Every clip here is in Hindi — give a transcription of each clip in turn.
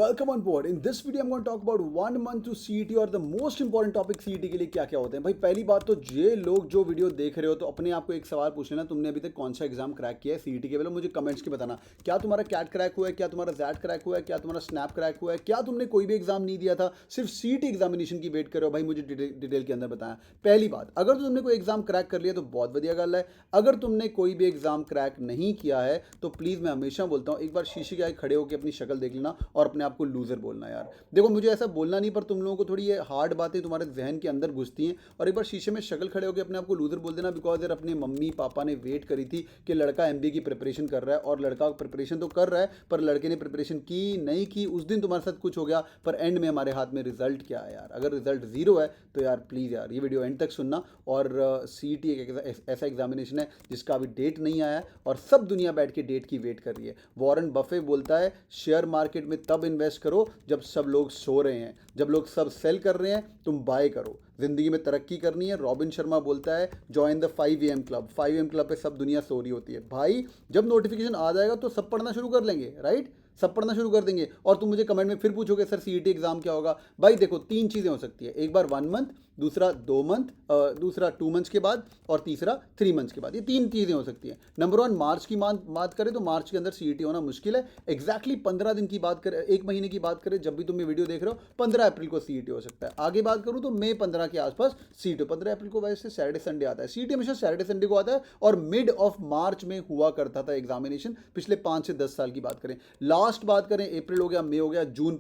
Welcome on board. In this video, I'm going to talk about 1 month to CET और the most important topic CET के लिए क्या क्या होते हैं। भाई पहली बात तो ये लोग जो वीडियो देख रहे हो तो अपने आप को एक सवाल पूछ लेना, तुमने अभी तक कौन सा एग्जाम क्रैक किया है CET के। पहले मुझे कमेंट्स के बताना, क्या तुम्हारा कैट क्रैक हुआ है, क्या तुम्हारा जैट क्रैक हुआ है, क्या तुम्हारा स्नैप क्रैक हुआ है, क्या तुमने कोई भी एग्जाम नहीं दिया था, सिर्फ CET एग्जामिनेशन की वेट करो। भाई मुझे डिटेल के अंदर बताया। पहली बात, अगर तो तुमने कोई एग्जाम क्रैक कर लिया तो बहुत बढ़िया गल है। अगर तुमने कोई भी एग्जाम क्रैक नहीं किया है तो प्लीज़ मैं हमेशा बोलता हूँ, एक बार शीशे के आगे खड़े होकर अपनी शक्ल देख लेना और अपने आप को लूजर बोलना। यार देखो, मुझे ऐसा बोलना नहीं, पर तुम लोगों को थोड़ी ये हार्ड बातें तुम्हारे जहन के अंदर घुसती हैं और एक बार शीशे में शक्ल खड़े होकर अपने आप को लूजर बोल देना। बिकॉज यार अपने मम्मी पापा ने वेट करी थी कि लड़का MBA की प्रिपरेशन कर रहा है, और लड़का प्रिपरेशन तो कर रहा है पर लड़के ने प्रिपरेशन की नहीं की, उस दिन तुम्हारे साथ कुछ हो गया, पर एंड में हमारे हाथ में रिजल्ट क्या है। यार अगर रिजल्ट जीरो है तो यार प्लीज़ यार ये वीडियो एंड तक सुनना। और CET एक ऐसा एग्जामिनेशन है जिसका अभी डेट नहीं आया है और सब दुनिया बैठ के डेट की वेट कर रही है। वॉरेन बफे बोलता है शेयर मार्केट में तब इन्वेस्ट करो जब सब लोग सो रहे हैं, जब लोग सब सेल कर रहे हैं तुम बाय करो। जिंदगी में तरक्की करनी है। रॉबिन शर्मा बोलता है join the 5 AM club. 5 AM club पे सब दुनिया सो रही होती है। भाई जब नोटिफिकेशन आ जाएगा तो सब पढ़ना शुरू कर लेंगे, राइट, सब पढ़ना शुरू कर देंगे। और तुम मुझे कमेंट में फिर पूछोगे सर CET एग्जाम क्या होगा। भाई देखो, तीन चीज़ें हो सकती है, एक बार 1 मंथ, दूसरा 2 मंथ, दूसरा 2 मंथ्स के बाद, और तीसरा 3 मंथ्स के बाद। ये तीन चीज़ें हो सकती हैं। नंबर 1 मार्च की बात करें तो मार्च के अंदर CET होना मुश्किल है। एग्जैक्टली 15 दिन की बात करें, 1 महीने की बात करें, जब भी तुम ये वीडियो देख रहे हो 15 अप्रैल को CET हो सकता है। आगे बात करूँ तो मई 15 के आसपास CET। 15 अप्रैल को वैसे सैटरडे संडे आता है। CET हमेशा सैटरडे संडे को आता है और मिड ऑफ मार्च में हुआ करता था एग्जामिनेशन, पिछले 5 से 10 साल की बात करें। लास्ट बात करें, अप्रैल हो गया, मई हो गया, जून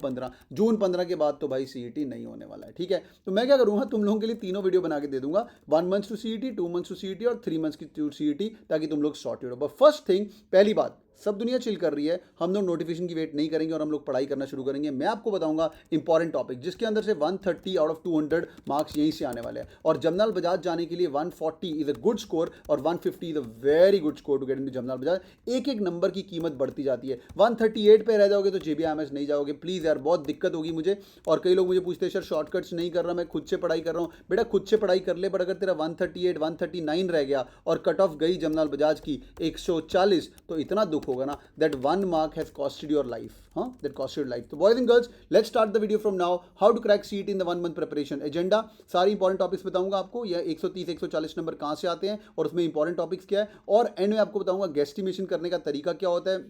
15 के बाद तो भाई CET नहीं होने वाला है। ठीक है, तो मैं क्या करूँगा, तुम लोगों के लिए तीनों वीडियो बना के दे दूंगा, 1 month to CET, 2 months to CET और 3 मंथ्स की टू CET, ताकि तुम लोग सॉर्टेड हो। बट फर्स्ट थिंग, पहली बात, सब दुनिया चिल कर रही है, हम लोग नोटिफिकेशन की वेट नहीं करेंगे और हम लोग पढ़ाई करना शुरू करेंगे। मैं आपको बताऊंगा इंपॉर्टेंट टॉपिक जिसके अंदर से 130 आउट ऑफ 200 मार्क्स यहीं से आने वाले हैं। और जमनाल बजाज जाने के लिए 140 इज अ गुड स्कोर और 150 is a very good score to get into Jamnalal Bajaj. एक एक नंबर की कीमत बढ़ती जाती है। 138 पे रह जाओगे तो JBIMS नहीं जाओगे। प्लीज़ यार बहुत दिक्कत होगी मुझे। और कई लोग मुझे पूछते हैं सर शॉर्टकट्स नहीं कर रहा, मैं खुद से पढ़ाई कर रहा हूँ। बेटा खुद से पढ़ाई कर ले, बट अगर तेरा 138 139 रह गया और कट ऑफ गई जमनाल बजाज की 140, तो इतना दुख होगा ना, that 1 mark has costed your life. That costed your life. So boys and girls, let's start the video from now. How to crack CET in the 1 month preparation. Agenda, सारी इंपॉर्टेंट टॉपिक्स बताऊंगा आपको। यह 130 140 नंबर कहाँ से आते हैं और उसमें इंपॉर्टेंट टॉपिक्स क्या है, और एंड में आपको बताऊंगा गेस्टिमेशन करने का तरीका क्या होता है,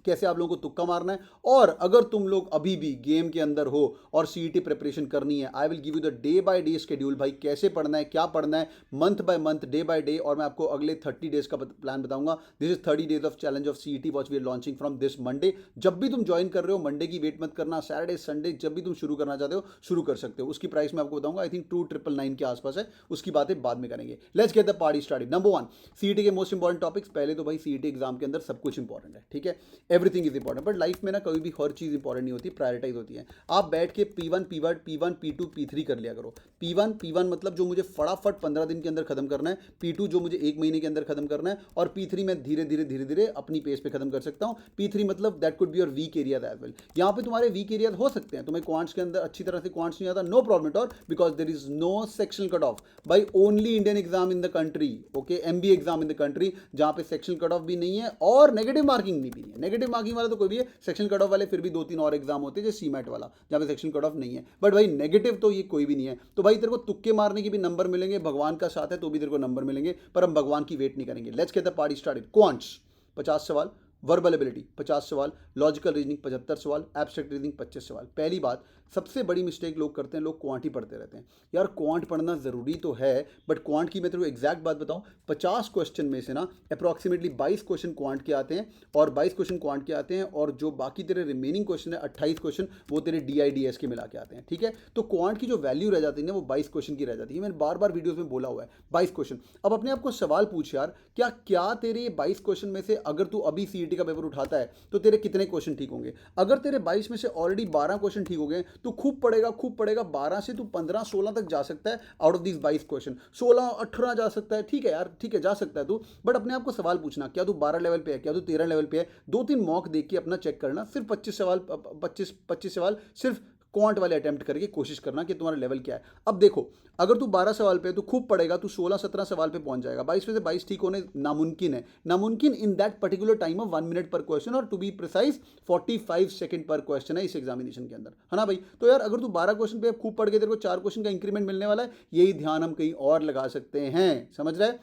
कैसे आप लोगों को तुक्का मारना है। और अगर तुम लोग अभी भी गेम के अंदर हो और CET प्रिपरेशन करनी है, I will give you the day by day schedule. भाई कैसे पढ़ना है, क्या पढ़ना है, month by month, day by day. और मैं आपको अगले 30 डेज का प्लान बताऊंगा। This is 30 days of challenge of CET watch we are launching from this Monday. जब भी तुम ज्वाइन कर रहे हो, मंडे की वेट मत करना, सैटरडे संडे जब भी तुम शुरू करना चाहते हो शुरू कर सकते हो। उसकी प्राइस मैं आपको बताऊंगा, आई थिंक 2999 के आसपास है। उसकी बातें बाद में करेंगे। Let's get the party started. Number 1 CET के मोस्ट इंपॉर्टेंट टॉपिक्स। पहले तो भाई CET एग्जाम के अंदर सब कुछ इंपॉर्टेंट है, ठीक है, everything is important. But life में ना कभी भी हर चीज़ इंपॉर्टेंट नहीं होती, प्रायोरिटाइज होती है। आप बैठ के P1 P2 P3 कर लिया करो। P1 मतलब जो मुझे फटाफट 15 दिन के अंदर खत्म करना है, P2 जो मुझे 1 महीने के अंदर खत्म करना है, और P3 मैं धीरे धीरे अपनी पेस पे खत्म कर सकता हूँ। P3 मतलब that could be your weak areas as well. यहाँ पे तुम्हारे वीक एरियाज हो सकते हैं, तुम्हें क्वांट्स के अंदर अच्छी तरह से क्वांट्स नहीं आता, no problem at all, because there is no sectional cut off. भाई only Indian exam in the country, okay, MBA exam in the country, जहाँ पे सेक्शनल कट ऑफ भी नहीं है और नेगेटिव मार्किंग भी नहीं है। नेगेटिव मार्किंग वाला तो कोई भी है, सेक्शन कट ऑफ वाले फिर भी 2-3 और एग्जाम होते हैं, जैसे CMAT वाला जहाँ पे सेक्शन कट ऑफ नहीं है। बट भाई नेगेटिव तो ये कोई भी नहीं है। तो भाई तेरे को तुक्के मारने के भी नंबर मिलेंगे, भगवान का साथ है तो भी तेरे को नंबर मिलेंगे, पर हम भगवान की वेट नहीं करेंगे। Let's get the party started. Quants 50 सवाल, वर्बल एबिलिटी 50 सवाल, लॉजिकल रीजनिंग 75 सवाल, एब्स्ट्रैक्ट रीजनिंग 25 सवाल। पहली बात, सबसे बड़ी मिस्टेक लोग करते हैं, लोग क्वांट ही पढ़ते रहते हैं। यार क्वांट पढ़ना ज़रूरी तो है, बट क्वांट की मैं तेरे को एग्जैक्ट बात बताऊं, 50 क्वेश्चन में से ना अप्रॉक्सीमेटली 22 क्वेश्चन क्वांट के आते हैं, और 22 क्वेश्चन क्वांट के आते हैं, और जो बाकी तेरे रिमेनिंग क्वेश्चन है 28 क्वेश्चन वो तेरे DIDS के मिला के आते हैं। ठीक है, तो क्वांट की जो वैल्यू रह जाती है ना वो 22 क्वेश्चन की रह जाती है। मैंने बार बार वीडियोज़ में बोला हुआ है 22 क्वेश्चन। अब अपने आप को सवाल पूछ यार, क्या तेरे 22 क्वेश्चन में से अगर तू अभी CET का पेपर उठाता है तो तेरे कितने क्वेश्चन ठीक होंगे? अगर तेरे 22 में से ऑलरेडी 12 क्वेश्चन ठीक हो गए, तो खूब पढ़ेगा 12 से तू 15-16 तक जा सकता है आउट ऑफ दिस 22 क्वेश्चन, 16-18 जा सकता है। ठीक है यार, ठीक है, जा सकता है तू, बट अपने आप को सवाल पूछना, क्या तू 12 लेवल पे है, क्या तू 13 लेवल पे है। 2-3 मॉक देख के अपना चेक करना। सिर्फ 25 सवाल सिर्फ क्वांट वाले अटेम्प्ट करके कोशिश करना कि तुम्हारा लेवल क्या है। अब देखो, अगर तू 12 सवाल पे तो खूब पढ़ेगा, तू 16-17 सवाल पे पहुंच जाएगा। 22 में से 22 ठीक होने नामुमकिन है, नामुमकिन in that particular time of 1 minute पर क्वेश्चन, और टू बी प्रिसाइज 45 सेकंड पर क्वेश्चन है इस एग्जामिनेशन के अंदर, है ना भाई। तो यार अगर तू 12 क्वेश्चन पे खूब पढ़ के तेरे को 4 क्वेश्चन का इंक्रीमेंट मिलने वाला है, यही ध्यान हम कहीं और लगा सकते हैं, समझ रहे हैं।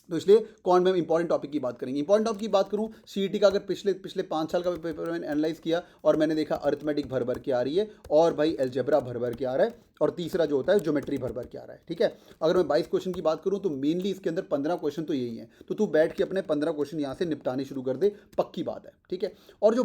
तो इसलिए कौन में इंपॉर्टेंट टॉपिक की बात करेंगे। इंपॉर्टेंट टॉपिक की बात करूं, सीईटी का अगर पिछले 5 साल का पेपर मैंने एनालाइज किया और मैंने देखा अरिथमेटिक भर भर के आ रही है, और भाई अलजेब्रा भर भर के आ रहा है, और तीसरा जो होता है ज्योमेट्री भर भर के आ रहा है, ठीक है। अगर मैं 22 क्वेश्चन की बात करूं तो मेनली इसके अंदर 15 क्वेश्चन तो यही है, तो तू बैठ के अपने 15 क्वेश्चन यहाँ से निपटाने शुरू कर दे, पक्की बात है, ठीक है। और जो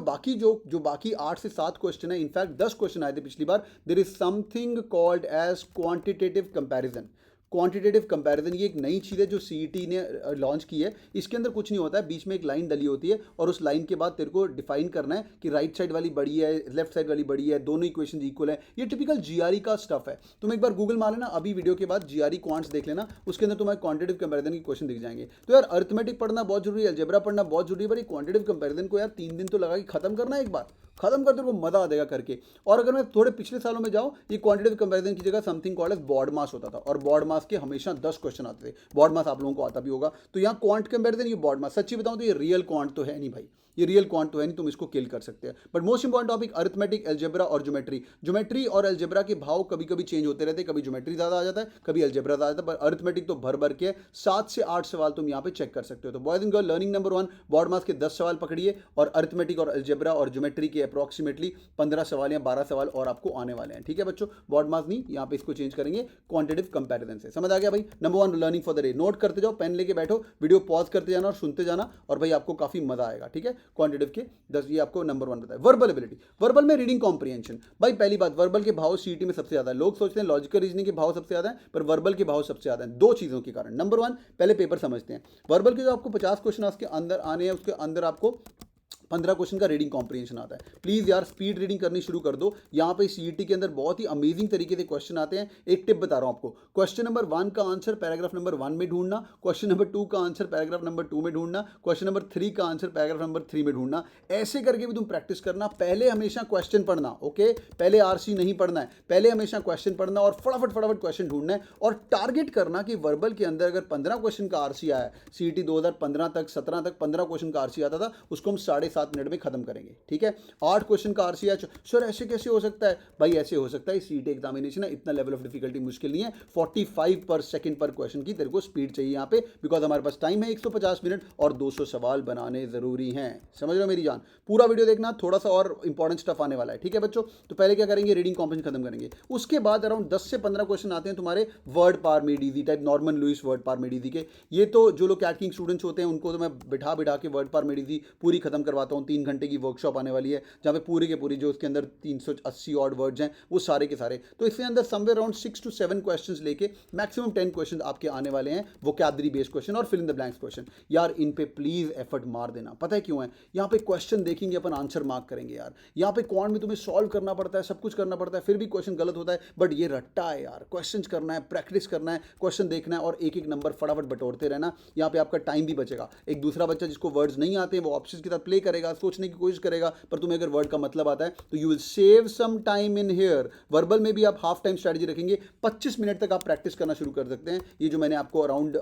बाकी 8 से 7 क्वेश्चन है, इनफैक्ट 10 क्वेश्चन आए थे पिछली बार, there is something called as quantitative comparison. Quantitative comparison ये एक नई चीज़ है जो सीईटी ने लॉन्च की है। इसके अंदर कुछ नहीं होता है, बीच में एक लाइन डली होती है और उस लाइन के बाद तेरे को डिफाइन करना है कि राइट साइड वाली बड़ी है, लेफ्ट साइड वाली बड़ी है, दोनों इक्वेशन इक्वल है। ये टिपिकल जीआरई का स्टफ है। तुम एक बार गूगल मार लेना, अभी वीडियो के बाद जीआरई क्वांट्स देख लेना, उसके अंदर तुम्हें क्वांटिटेटिव कंपैरिजन के क्वेश्चन दिख जाएंगे। तो यार अरिथमेटिक पढ़ना बहुत जरूरी है, अलजेब्रा पढ़ना बहुत जरूरी है, पर क्वांटिटेटिव कंपैरिजन को यार 3 दिन तो लगा के खत्म करना है, एक बार खत्म कर दो को मजा आ जाएगा करके। और अगर मैं थोड़े पिछले सालों में जाऊं, ये क्वांटिटेटिव कंपैरिजन की जगह समथिंग कॉल्ड एज बॉड मास होता था, और बॉड मास के हमेशा 10 क्वेश्चन आते थे। बॉड मास आप लोगों को आता भी होगा। तो यहाँ क्वांट कंपैरिजन, ये बॉड मास, सच्ची बताऊं तो ये रियल क्वांट तो है नहीं भाई, ये रियल क्वांट तो है नहीं, तुम इसको किल कर सकते हैं। But most important topic arithmetic, algebra और ज्योमेट्री और अलजेब्रा के भाव कभी कभी चेंज होते रहते हैं, कभी ज्योमेट्री ज़्यादा आ जाता है, कभी अलजेब्रा ज़्यादा आता है, पर अरिथमेटिक तो भर भर के 7 से 8 सवाल तुम यहाँ पे चेक कर सकते हो। तो boys and girl, learning number 1, BODMAS के 10 सवाल पकड़िए, और अरिथमेटिक और अलजेब्रा और ज्योमेट्री के अप्रॉक्सीमेटली 15 सवाल या 12 सवाल और आपको आने वाले हैं, ठीक है बच्चों। बॉड मास नहीं, यहाँ पे इसको चेंज करेंगे क्वांटिटेटिव कंपैरिजन से। समझ आ गया भाई। Number 1 learning for the day, note करते जाओ, पेन लेके बैठो, वीडियो पॉज करते जाना और सुनते जाना, और भाई आपको काफी मजा आएगा, ठीक है। क्वांटिटेटिव के 10, ये आपको नंबर 1 बताया। वर्बल एबिलिटी, वर्बल में रीडिंग कॉम्प्रिहेंशन, भाई पहली बात, वर्बल के भाव सीईटी में सबसे ज्यादा है। लोग सोचते हैं लॉजिकल रीजनिंग के भाव सबसे ज्यादा है, पर वर्बल के भाव सबसे ज्यादा है, 2 चीजों के कारण। नंबर 1, पहले पेपर समझते हैं। वर्बल के जो आपको 50 क्वेश्चन उसके अंदर आने हैं, उसके अंदर आपको 15 क्वेश्चन का रीडिंग कॉम्प्रिहेंशन आता है। प्लीज़ यार स्पीड रीडिंग करनी शुरू कर दो। यहाँ पे सीईटी के अंदर बहुत ही अमेजिंग तरीके से क्वेश्चन आते हैं। एक टिप बता रहा हूँ आपको, क्वेश्चन नंबर 1 का आंसर पैराग्राफ नंबर 1 में ढूंढना, क्वेश्चन नंबर 2 का आंसर पैराग्राफ नंबर 2 में ढूंढना, क्वेश्चन नंबर 3 का आंसर पैराग्राफ नंबर 3 में ढूंढना। ऐसे करके भी तुम प्रैक्टिस करना। पहले हमेशा क्वेश्चन पढ़ना, ओके, पहले आरसी नहीं पढ़ना है, पहले हमेशा क्वेश्चन पढ़ना और फटाफट क्वेश्चन ढूंढना है, और टारगेट करना कि वर्बल के अंदर अगर 15 क्वेश्चन का आरसी आया, सीईटी 2015 तक 17 तक 15 क्वेश्चन का आरसी आता था, उसको हम 7.5 मिनट में खत्म करेंगे, ठीक है। 8 क्वेश्चन का आरसी है, सर ऐसे कैसे हो सकता है? भाई ऐसे हो सकता है, सीईटी एग्जामिनेशन है, इतना लेवल ऑफ डिफिकल्टी मुश्किल नहीं है। 45 पर सेकंड पर क्वेश्चन की तेरे को स्पीड चाहिए यहाँ पे, बिकॉज हमारे पास टाइम है 150 मिनट और 200 सवाल बनाने जरूरी हैं। समझ रहे हो मेरी जान? पूरा वीडियो देखना, थोड़ा सा और इंपॉर्टेंट स्टफ आने वाला है, ठीक है बच्चों। तो पहले क्या करेंगे, रीडिंग कॉम्प्रिहेंशन खत्म करेंगे। उसके बाद अराउंड 10 से 15 क्वेश्चन आते हैं तुम्हारे word power made easy type, Norman Lewis word power made easy के। ये तो जो लोग कैट किंग स्टूडेंट्स होते हैं उनको तो मैं बिठा के वर्ड पार मेड इजी पूरी खत्म करवाता हूँ। 3 घंटे की वर्कशॉप आने वाली है, जहाँ पे पूरी के पूरी जो उसके अंदर 380 ऑड वर्ड्स हैं वो सारे के सारे, तो इसके अंदर समवेयर अराउंड 6 to 7 क्वेश्चंस लेके मैक्सिमम 10 क्वेश्चन आपके आने वाले हैं, वोकैबुलरी बेस्ड क्वेश्चन और fill in the blanks question. यार इन पे प्लीज एफर्ट मार देना। पता है क्यों है? यहाँ पे क्वेश्चन देखेंगे अपन, आंसर मार्क करेंगे यार। यहाँ पे क्वांट में तुम्हें सॉल्व करना पड़ता है, सब कुछ करना पड़ता है, फिर भी क्वेश्चन गलत होता है, बट ये रट्टा है यार। क्वेश्चन करना है, प्रैक्टिस करना है, क्वेश्चन देखना है और एक एक नंबर फटाफट बटोरते रहना। यहाँ पे आपका टाइम भी बचेगा। एक दूसरा बच्चा जिसको वर्ड्स नहीं आते वो ऑप्शंस के साथ प्ले करेगा, सोचने की कोशिश करेगा, पर तुम्हें अगर वर्ड का मतलब आता है तो you will save some time in here. Verbal में भी आप हाफ टाइम स्ट्रेटजी रखेंगे, 25 मिनट तक आप प्रैक्टिस करना शुरू कर सकते हैं। ये जो मैंने आपको अराउंड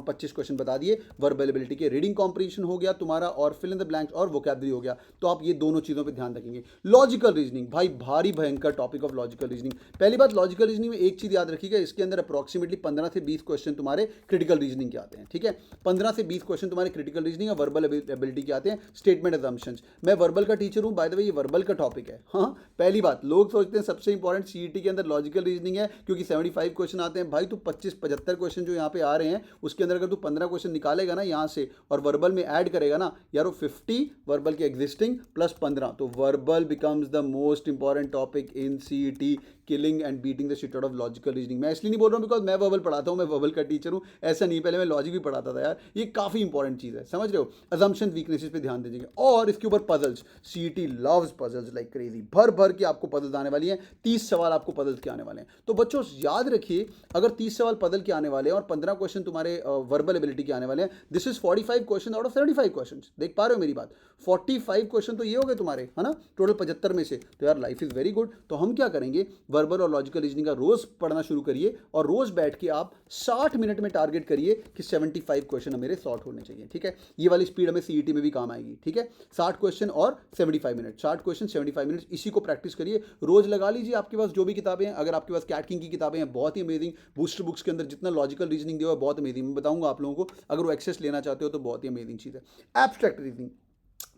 25 क्वेश्चन बता दिए वर्बल एबिलिटी के, रीडिंग कॉम्प्रिहेंशन हो गया तुम्हारा और फिल इन द ब्लैंक्स और वोकैबुलरी हो गया, तो आप ये दोनों चीजों पे ध्यान रखेंगे। लॉजिकल रीजनिंग, भाई भारी भयंकर टॉपिक ऑफ लॉजिकल रीजनिंग। पहली बात, लॉजिकल रीजनिंग में एक चीज याद रखिएगा, इसके अंदर अप्रॉक्सीमेटली 15 से 20 क्वेश्चन तुम्हारे क्रिटिकल रीजनिंग के आते हैं, ठीक है। 15 से 20 क्वेश्चन तुम्हारे क्रिटिकल रीजनिंग और वर्बल एबिलिटी के आते हैं, स्टेटमेंट असम्पशंस। मैं वर्बल का टीचर हूं, बाय द वे ये वर्बल का टॉपिक है। हाँ, पहली बात, लोग सोचते हैं सबसे इंपॉर्टेंट सीईटी के अंदर लॉजिकल रीजनिंग है क्योंकि 75 क्वेश्चन आते हैं। भाई तू 25-75 क्वेश्चन जो यहाँ पे आ रहे हैं उसके अंदर अगर तू 15 क्वेश्चन निकालेगा ना यहाँ से और वर्बल में ऐड करेगा ना यार, वो 50 वर्बल के एग्जिस्टिंग प्लस 15, तो verbal becomes the most important topic in CET killing and beating the shit out of logical reasoning. मैं इसलिए नहीं बोल रहा हूँ बिकॉज मैं वर्बल पढ़ाता हूँ, मैं वर्बल का टीचर हूँ, ऐसा नहीं, पहले मैं लॉजिक भी पढ़ाता था यार। ये काफ़ी इंपॉर्टेंट चीज़ है, समझ रहे हो। अजम्पशन वीकनेसेस पे ध्यान दीजिएगा और इसके ऊपर puzzles. CET loves puzzles like crazy, भर भर के आपको पजल्स आने वाली हैं। 30 सवाल आपको पजल्स के आने वाले हैं। तो बच्चों याद रखिए, अगर 30 सवाल पजल के आने वाले हैं और 15 क्वेश्चन तुम्हारे वर्बल एबिलिटी के आने वाले हैं, this is 45 question out of 75 question. देख पा रहे हो मेरी बात? 45 क्वेश्चन तो ये हो गए तुम्हारे, है ना, टोटल 75 में से। तो यार लाइफ इज वेरी गुड। तो हम क्या करेंगे, वर्बल और लॉजिकल रीजनिंग का रोज पढ़ना शुरू करिए और रोज बैठ के आप 60 मिनट में टारगेट करिए कि 75 क्वेश्चन मेरे सॉर्ट होने चाहिए, ठीक है। ये वाली स्पीड हमें सीईटी में भी काम आएगी, ठीक है। 60 क्वेश्चन और 75 मिनट, 60 क्वेश्चन 75 मिनट, इसी को प्रैक्टिस करिए, रोज लगा लीजिए। आपके पास जो भी किताबें हैं, अगर आपके पास कैट किंग की किताबें हैं, बहुत ही अमेजिंग। बूस्टर बुक्स के अंदर जितना लॉजिकल रीजनिंग दिया हुआ है बहुत अमेजिंग, मैं बताऊंगा आप लोगों को, अगर वो एक्सेस लेना चाहते हो तो बहुत ही अमेजिंग चीज़ है। एब्स्ट्रैक्ट रीजनिंग,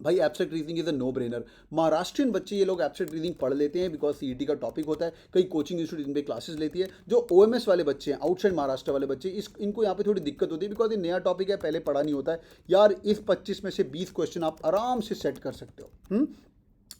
भाई abstract reasoning is a no brainer. Maharashtrian बच्चे ये लोग एब्स्ट्रैक्ट रीजनिंग पढ़ लेते हैं बिकॉज सीईटी का टॉपिक होता है, कई कोचिंग इंस्टीट्यूट इन पे क्लासेस लेती है। जो ओएमएस वाले बच्चे हैं, आउटसाइड महाराष्ट्र वाले बच्चे, इनको यहाँ पे थोड़ी दिक्कत होती है बिकॉज ये नया टॉपिक है, पहले पढ़ा नहीं होता है यार। इस 25 में से 20 क्वेश्चन आप आराम से सेट कर सकते हो,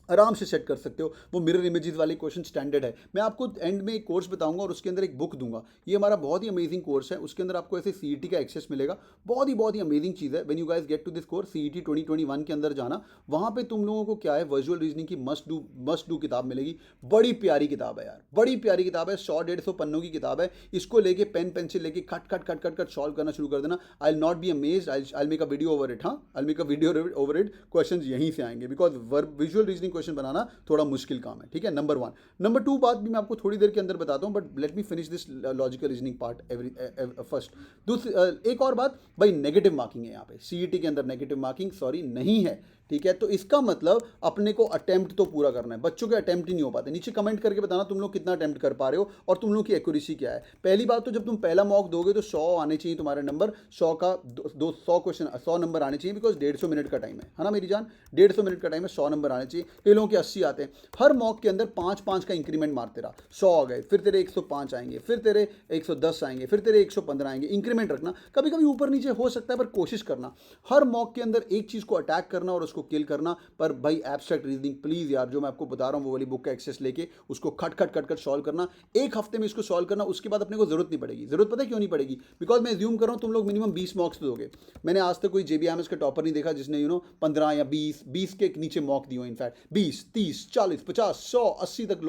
आराम से सेट कर सकते हो। वो मिरर इमेजेस वाले क्वेश्चन स्टैंडर्ड है। मैं आपको एंड में एक कोर्स बताऊंगा और उसके अंदर एक बुक दूंगा। ये हमारा बहुत ही अमेजिंग कोर्स है, उसके अंदर आपको ऐसे सीईटी का एक्सेस मिलेगा। बहुत ही अमेजिंग चीज़ है। When you guys get to this course, CET 2021 के अंदर जाना, वहाँ पे तुम लोगों को क्या है, वर्चुअल रीजनिंग की मस्ट डू किताब मिलेगी। बड़ी प्यारी किताब है यार, बड़ी प्यारी किताब है, 100-150 पन्नों की किताब है। इसको लेके पेन पेंसिल लेके कट सॉल्व करना शुरू कर देना। I will not be amazed, I make a video over it. हाँ, I make a video over it. Question यहीं से आएंगे बिकॉज विजुअल रीजनिंग क्वेश्चन बनाना थोड़ा मुश्किल काम है, ठीक है। नंबर 1। नंबर 2 बात भी मैं आपको थोड़ी देर के अंदर बताता हूं, but let me finish this logical reasoning part first. दूसरी एक और बात, भाई नेगेटिव मार्किंग है यहाँ पे सीईटी के अंदर, नेगेटिव मार्किंग सॉरी नहीं है, ठीक है। तो इसका मतलब अपने को अटेम्प्ट तो पूरा करना है। बच्चों के अटेम्प्ट ही नहीं हो पाते। नीचे कमेंट करके बताना तुम लोग कितना अटेम्प्ट कर पा रहे हो और तुम लोग की एक्यूरेसी क्या है। पहली बात तो जब तुम पहला मॉक दोगे तो 100 आने चाहिए तुम्हारे नंबर, 100 का 200 क्वेश्चन, 100 नंबर आने चाहिए बिकॉज 150 मिनट का टाइम है ना मेरी जान, 150 मिनट का टाइम है, 100 नंबर आने चाहिए। कई लोगों के 80 आते हैं। हर मॉक के अंदर 5-5 का इंक्रीमेंट मारते रहा, 100 आ गए, फिर तेरे 105 आएंगे, फिर तेरे 110 आएंगे, फिर तेरे 115 आएंगे। इंक्रीमेंट रखना, कभी कभी ऊपर नीचे हो सकता है पर कोशिश करना हर मॉक के अंदर एक चीज़ को अटैक करना और उसको किल करना। पर भाई एब्स्ट्रैक्ट रीजनिंग प्लीज यार, जो मैं आपको बता रहा हूँ वो वाली बुक का एक्सेस लेके उसको खट सॉल्व करना। एक हफ्ते में इसको सॉल्व करना, उसके बाद अपने को जरूरत नहीं पड़ेगी। जरूरत पता है क्यों नहीं पड़ेगी? बिकॉज मैं ज्यूम कर रहा हूँ तुम लोग मिनिमम 20 मॉक्स तो दोगे। मैंने आज तक कोई जेबीएमएस का टॉपर नहीं देखा जिसने 15 या 20 के नीचे मॉक दिए हो। इनफैक्ट 20, 30, 40, 50, 100, 80 तक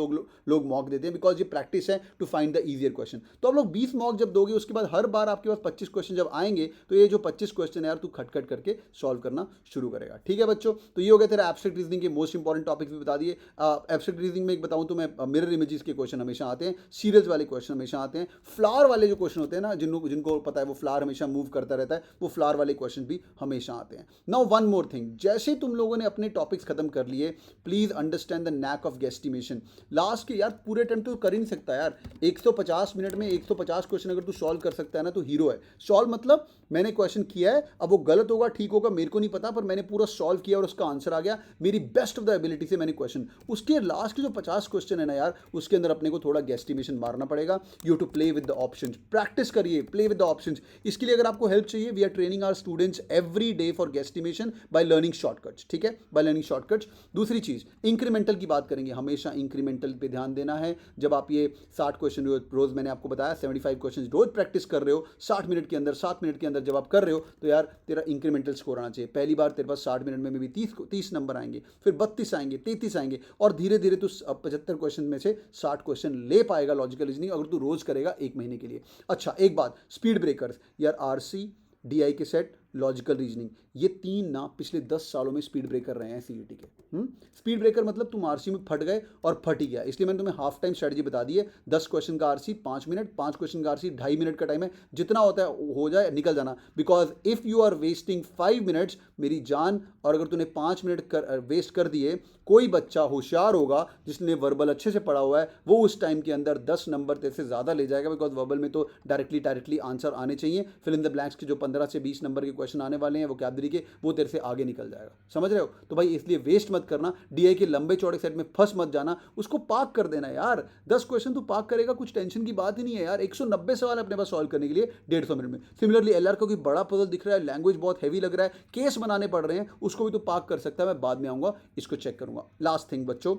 लोग मॉक देते हैं बिकॉज ये प्रैक्टिस है to find the easier question. तो आप लोग 20 मॉक जब दोगे उसके बाद हर बार आपके पास 25 क्वेश्चन जब आएंगे तो ये जो 25 क्वेश्चन है यार तू खट करके सॉल्व करना शुरू करेगा, ठीक है बच्चों। तो ये हो गया तेरा एब्स्ट्रैक्ट रीजनिंग के मोस्ट इंपॉर्टेंट टॉपिक भी बता दिए। एब्स्ट्रैक्ट रीजनिंग में एक बताऊं तो मैं मिरर इमेजेस के क्वेश्चन हमेशा आते हैं, सीरीज वाले क्वेश्चन हमेशा आते हैं, फ्लावर वाले जो क्वेश्चन होते हैं ना, जिनको पता है वो फ्लावर हमेशा मूव करता रहता है, वो फ्लावर वाले क्वेश्चन भी हमेशा आते हैं। नाउ वन मोर थिंग, जैसे तुम लोगों ने अपने टॉपिक्स खत्म कर लिए, please understand the NAAC of गेस्टिमेशन। Last के यार पूरे टाइम तो कर ही नहीं सकता यार। 150 मिनट में 150 क्वेश्चन अगर तू सॉल्व कर सकता है ना तो हीरो है। सॉल्व मतलब मैंने क्वेश्चन किया है, अब वो गलत होगा ठीक होगा मेरे को नहीं पता, पर मैंने पूरा सॉल्व किया और उसका आंसर आ गया, मेरी बेस्ट ऑफ द एबिलिटी से मैंने क्वेश्चन। उसके लास्ट के जो 50 क्वेश्चन है ना यार, उसके अंदर अपने को थोड़ा गेस्टिमेशन मारना पड़ेगा। You to play with the options, practice करिए, प्ले विद द ऑप्शंस। इसके लिए अगर आपको हेल्प चाहिए, we are training our students every day for guesstimation by learning shortcuts, ठीक है, बाय लर्निंग शॉर्टकट्स। दूसरी चीज इंक्रीमेंटल की बात करेंगे, हमेशा इंक्रीमेंटल पे ध्यान देना है। जब आप ये 60 क्वेश्चन रोज मैंने आपको बताया 75 क्वेश्चन रोज प्रैक्टिस कर रहे हो 60 मिनट के अंदर, 7 मिनट के अंदर जब आप कर रहे हो तो यार तेरा इंक्रीमेंटल स्कोर आना चाहिए। पहली बार तेरे पास 60 मिनट में भी 30 नंबर आएंगे, फिर 32 आएंगे, 33 आएंगे और धीरे धीरे तू 75 क्वेश्चन में से 60 क्वेश्चन ले पाएगा लॉजिकल रीजनिंग, अगर तू रोज करेगा 1 महीने के लिए। अच्छा एक बात, स्पीड ब्रेकर्स यार, आरसी, डीआई के सेट, लॉजिकल रीजनिंग, ये 3 ना पिछले 10 सालों में स्पीड ब्रेकर रहे हैं सीईटी के। स्पीड ब्रेकर मतलब तुम आरसी में फट गए और फट ही गया, इसलिए मैंने तुम्हें हाफ टाइम स्ट्रेटजी बता दी है। 10 क्वेश्चन का आरसी 5 मिनट, 5 क्वेश्चन का आरसी 2.5 मिनट का टाइम है, जितना होता है हो जाए, निकल जाना। Because if you are wasting 5 minutes मेरी जान, और अगर तूने 5 मिनट वेस्ट कर दिए, कोई बच्चा होशियार होगा जिसने वर्बल अच्छे से पढ़ा हुआ है, वो उस टाइम के अंदर 10 नंबर तेरे से ज़्यादा ले जाएगा। बिकॉज वर्बल में तो डायरेक्टली आंसर आने चाहिए, फिल इन द ब्लैंक्स के जो 15 से 20 नंबर के क्वेश्चन आने वाले हैं वोकैबुलरी के, वो तेरे से आगे निकल जाएगा, समझ रहे हो। तो भाई इसलिए वेस्ट मत करना, डीआई के लंबे चौड़े सेट में फंस मत जाना, उसको पाक कर देना यार। 10 क्वेश्चन तू पाक करेगा, कुछ टेंशन की बात ही नहीं है यार। 190 सवाल अपने पास सॉल्व करने के लिए 150 मिनट में। सिमिलरली एलआर का कोई बड़ा पजल दिख रहा है, लैंग्वेज बहुत हैवी लग रहा है, केस बनाने पड़ रहे हैं, उसको भी तो पाक कर सकता है। मैं बाद में आऊंगा, इसको चेक करूंगा। लास्ट थिंग बच्चों,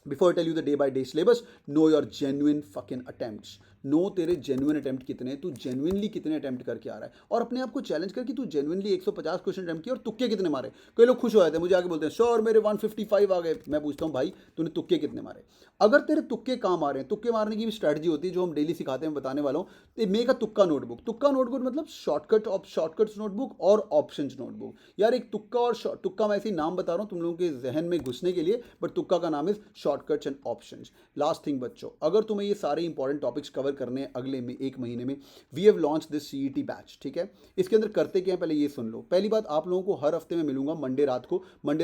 before tell you the day by day syllabus, know your genuine fucking attempts. Know तेरे जेन्युइन अटेम्प्ट कितने हैं, तू जेन्युइनली कितने अटेम्प्ट करके आ रहा है, और अपने आप को चैलेंज कर कि तू जेन्युइनली 150 क्वेश्चन अटेम्प्ट किया और तुक्के कितने मारे। कई लोग खुश हो जाते हैं, मुझे आके बोलते हैं सर मेरे 155 आ गए। मैं पूछता हूँ भाई तूने तुक्के कितने मारे। अगर तेरे तुक्के काम आ रहे हैं, तुक्के मारने की भी स्ट्रैटेजी होती है जो हम डेली सिखाते हैं, बताने वाला हूँ। तो मेक अ तुक्का नोटबुक। तुक्का नोटबुक मतलब शॉर्टकट्स नोटबुक और ऑप्शंस नोटबुक। यार एक तुक्का और तुक्का मैं ऐसे ही नाम बता रहा हूँ तुम लोगों के जहन में घुसने के लिए, बट तुक्का का नाम है shortcuts and options. Last thing बच्चों, अगर तुम्हें ये सारे इंपॉर्टेंट टॉपिक्स कवर करने हैं अगले में एक महीने में, we have launch this CET batch. ठीक है, इसके अंदर करते क्या है पहले ये सुन लो। पहली बात, आप लोगों को हर हफ्ते में मिलूंगा मंडे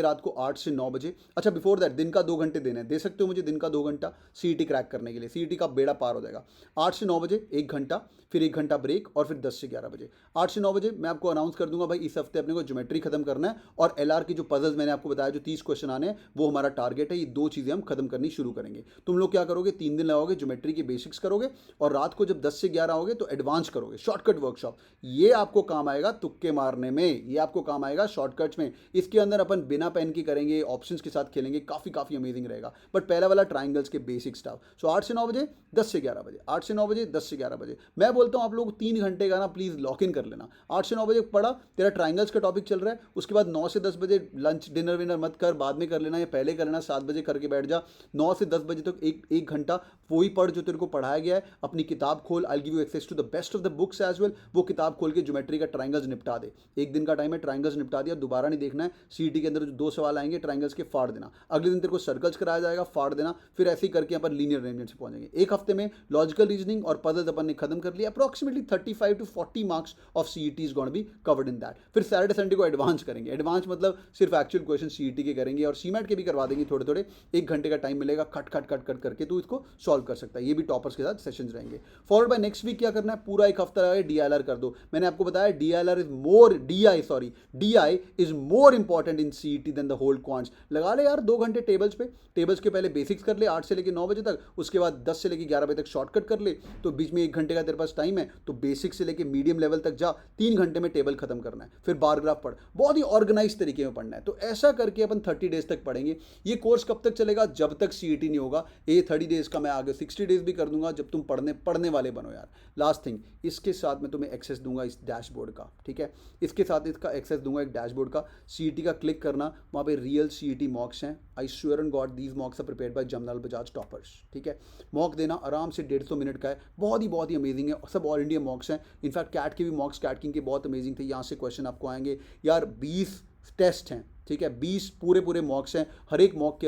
रात को 8 से 9 बजे। अच्छा बिफोर दैट दिन का 2 घंटे देना है, दे सकते हो मुझे दिन का 2 घंटा सीईटी क्रैक करने के लिए। सीईटी का बेड़ा पार हो जाएगा। 8 से 9 बजे 1 घंटा, फिर 1 घंटा ब्रेक, और फिर 10 से 11 बजे। 8 से 9 बजे मैं आपको अनाउंस कर दूंगा भाई इस हफ्ते अपने को ज्योमेट्री खत्म करना है, और एलआर की जो पजल्स मैंने आपको बताया जो 30 क्वेश्चन आने हैं वो हमारा टारगेट है। ये 2 चीज़ें हम खत्म करनी शुरू करेंगे। तुम लोग क्या करोगे, 3 दिन लगाओगे, ज्योमेट्री की बेसिक्स करोगे, और रात को जब 10 से 11 आओगे तो एडवांस करोगे, शॉर्टकट वर्कशॉप। ये आपको काम आएगा तुक्के मारने में, ये आपको काम आएगा शॉर्टकट्स में। इसके अंदर अपन बिना पेन की करेंगे, ऑप्शंस के साथ खेलेंगे, काफ़ी अमेजिंग रहेगा। बट पहला वाला ट्राइंगल्स के बेसिक स्टाफ। सो 8 से 9 बजे, 10 से 11 बजे, 8 से 9 बजे, 10 से 11 बजे। मैं बोलता हूँ आप लोग 3 घंटे का ना प्लीज़ लॉक इन कर लेना। 8 से 9 बजे पढ़ा, तेरा ट्राइंगल्स का टॉपिक चल रहा है, उसके बाद 9 से 10 बजे लंच डिनर विनर मत कर, बाद में कर लेना या पहले कर लेना, 7 बजे करके बैठ जा। 9 से 10 बजे तक एक घंटा वही पढ़ जो तेरे को पढ़ाया गया है। अपनी किताब खोल, I give you access to the best of the books as well. वो किताब खोल के ज्योमेट्री का ट्राइंगल्स निपटा दे। एक दिन का टाइम है, ट्राइंगल्स निपटा दिया, दोबारा नहीं देखना है। सीईटी के अंदर जो 2 सवाल आएंगे ट्राइंगल्स के, फाड़ देना। अगले दिन तेरे को सर्कल्स कराया जाएगा, फाड़ देना। फिर ऐसे ही करके अपन लीनियर अरेंजमेंट से पहुंचेंगे। एक हफ्ते में लॉजिकल रीजनिंग और पजल्स अपन ने खत्म कर लिया। Approximately 35 to 40 marks of CET is gonna be covered in that. फिर सैटरडे संडे को एडवांस करेंगे। एडवांस मतलब सिर्फ एक्चुअल क्वेश्चन सीईटी के करेंगे, और सीमैट के भी करवा देंगे थोड़े थोड़े। 1 घंटे का टाइम मिलेगा, कट करके तू इसको सॉल्व कर सकता है। ये भी टॉपर्स के साथ सेशंस रहेंगे। फॉरवर्ड बाय नेक्स्ट वीक क्या करना है, पूरा एक हफ्ता लगा डीआईएलआर कर दो। मैंने आपको बताया DILR is more, DI is more important in CET than the whole quants. लगा ले यार 2 घंटे टेबल्स पे। टेबल्स के पहले बेसिक्स कर ले 8 से लेकर 9 बजे तक, उसके बाद 10 से लेकर 11 बजे तक शॉर्टकट कर ले। तो बीच में 1 घंटे का तेरे पास टाइम है, तो बेसिक से लेकर मीडियम लेवल तक जा। 3 घंटे में टेबल खत्म करना है। फिर बार ग्राफ पढ़, बहुत ही ऑर्गेनाइज तरीके में पढ़ना है। तो ऐसा करके अपन 30 डेज तक पढ़ेंगे। ये कोर्स कब तक चलेगा, जब तक सीईटी नहीं होगा। ये 30 डेज का मैं आगे 60 डेज भी कर दूंगा, जब तुम पढ़ने वाले बनो यार। लास्ट थिंग, इसके साथ मैं तुम्हें एक्सेस दूंगा इस डैशबोर्ड का। ठीक है, इसके साथ इसका एक्सेस दूंगा एक डैशबोर्ड का। सीईटी का क्लिक करना, वहाँ पे रियल सीईटी मॉक्स हैं। I sure and God these mocks are prepared by Jamnalal Bajaj toppers. ठीक है, मॉक देना आराम से 150 मिनट का है, बहुत ही अमेजिंग है। सब ऑल इंडिया मॉक्स हैं। इनफैक्ट कैट के भी मॉक्स, कैट किंग के बहुत अमेजिंग थे। यहाँ से क्वेश्चन आपको आएंगे यार। 20 टेस्ट हैं, ठीक है, 20 पूरे मॉक्स हैं। हर एक मॉक के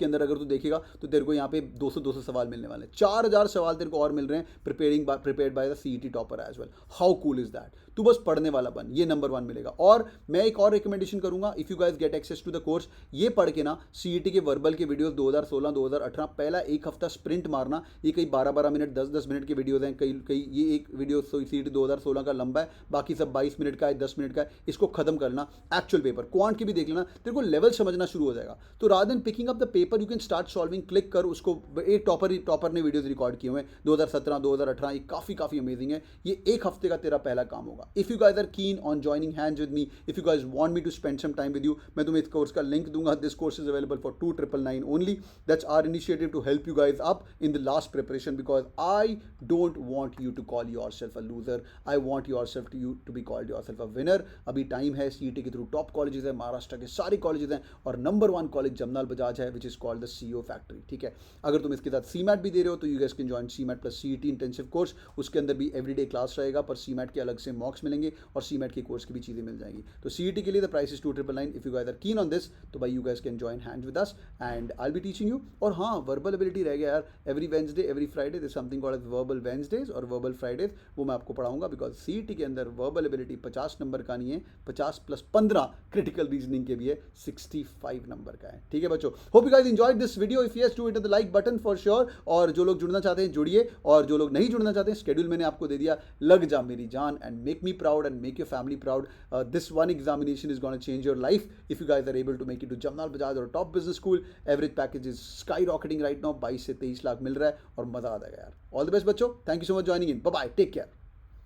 अंदर अगर तू देखेगा तो तेरे को यहाँ पे 200 सवाल मिलने वाले हैं। 4000 सवाल तेरे को और मिल रहे हैं, prepared by the CET topper as well. How cool is that. तू बस पढ़ने वाला बन, ये नंबर 1 मिलेगा। और मैं एक और रिकमेंडेशन करूंगा, if you guys get access to the course, ये पढ़ के ना सीईटी के वर्बल के वीडियोस 2016 2018 पहला एक हफ्ता स्प्रिंट मारना। ये कई 12 मिनट 10 मिनट के वीडियोज हैं, कई ये एक वीडियो सीईटी 2016 का लंबा है, बाकी सब 22 मिनट का है, 10 मिनट का है। इसको खत्म करना। एक्चुअल पेपर क्वांट की भी देख लेना, तेरे को लेवल समझना शुरू हो जाएगा। तो rather than picking up the paper you can start solving. Click कर उसको। एक टॉपर ने वीडियोज रिकॉर्ड किए हुए हैं 2017 2018, ये काफ़ी अमेजिंग है। ये एक हफ्ते का तेरा पहला काम होगा। If you guys are keen on joining hands with me, if you guys want me to spend some time with you, मैं तुम्हें इस कोर्स का लिंक दूंगा। This course is available for 2,999 only. That's our initiative to help you guys up in the last preparation, because I don't want you to call yourself a loser, I want yourself to be called yourself a winner. अभी टाइम है। सीईटी के थ्रू टॉप कॉलेजेस है, महाराष्ट्र के सारे कॉलेजेस हैं, और नंबर 1 कॉलेज जमनाल बजाज है, which is called the CEO factory. ठीक है, अगर तुम इसके साथ सीमैट भी दे रहे हो तो you guys can join CMAT plus CET intensive course. उसके अंदर भी एवरीडे क्लास रहेगा, पर सीमैट के अलग से मॉक्स मिलेंगे, और सीमैट के कोर्स की भी चीज़ें मिल जाएंगी। तो सीईटी के लिए the price is 2,999। If you guys are keen on this, तो भाई you guys can join hands with us and I will be teaching you. और हाँ, वर्बल एबिलिटी रह गया यार। Every Wednesday every Friday this something called verbal Wednesdays और वर्बल फ्राइडेज, वो मैं आपको पढ़ाऊंगा। बिकॉज सीईटी के अंदर वर्बल एबिलिटी 50 नंबर का नहीं है, 50 + 15 क्रिटिकल रीजनिंग के भी है, 65 नंबर का है। ठीक है बच्चों, hope you guys enjoyed this video. If yes, do hit the like button for sure. और जो लोग जुड़ना चाहते हैं जुड़िए, और जो लोग नहीं जुड़ना चाहते हैं, शेड्यूल मैंने आपको दे दिया, लग जा मेरी जान and make me proud and make your family proud. This one examination is going to change your life if you guys are able to make it to Jamnaal Bajaj or top business school. Average package is skyrocketing right now, 22 से 23 लाख मिल रहा है, और मजा आ जाएगा यार। ऑल द बेस्ट बच्चों, thank you so much joining in, bye bye, take care.